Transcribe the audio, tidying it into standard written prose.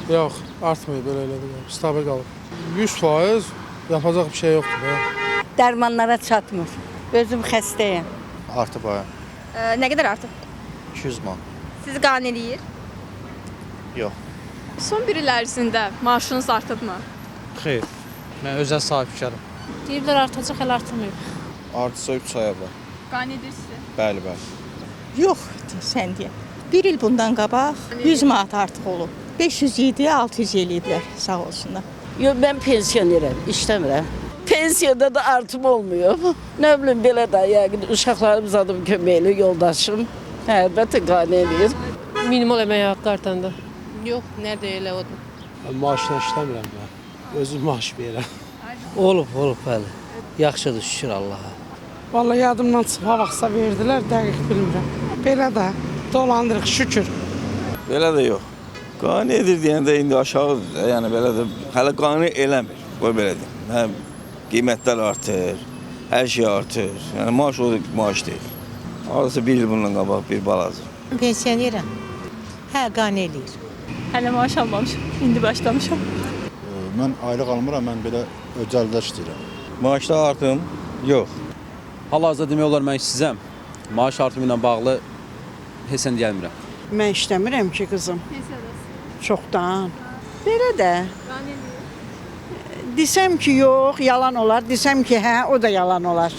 Yox, artmıyor belə elədir. Stabil qalıb. 100% yapacaq bir şey yoxdur da. Dərmanlara çatmır. Özüm xəstəyəm. Artıb aya. Nə qədər artıb? 200 man. Sizi qane eləyir? Yox. Son bir il ərzində maaşınız artıbmı? Xeyr, mən özəl sahibkarım. Deyirlər artacaq, hələ artırmayıb. Artısa 3 aya var. Qane edirsiz. Bəli, bəli. Yox, sən deyə. Bir il bundan qabaq 100 manat artıq olub. 507-yə 600 eləyiblər, sağ olsunlar. Yox, mən pensionerim, işləmirəm. Pensiyada da artım olmuyor. Nə bilim belə də, yəqin uşaqlarım zadım köməkli, yoldaşım. Əlbəttə qane eləyir. Minimal əmək haqqı artanda. Yox, nədə elə odur. Maaşla işləmirəm mən. Özüm maaş verirəm. Olub, bəli. Yaxşıdır, şükür Allaha. Vallahi yadımdan çıxıb, ha vaxtsa verdilər, dəqiq bilmirəm. Belə də dolandırıq, şükür. Belə də yox. Qane edir deyəndə indi aşağıdır da. Yəni belə də hələ qane eləmir. Qoy belə deyim. Həm qiymətlər artır, hər şey artır. Yəni maaş o maaş deyil. Hardasa bir il bundan qabaq bir balaca. Pensionerim. Hə, qane eləyir. Hələ maaş almamışam. İndi başlamışam. Mən aylıq almıram, mən belə öcəldə işləyirəm. Maaşda artım yox. Hal-hazırda demək olar mən işsizəm. Maaş artımı ilə bağlı heç nə deyilmirəm. Mən işləmirəm ki, qızım. Çoxdan. Belə də. Desəm ki, yox, yalan olar. Desəm ki, hə, o da yalan olar.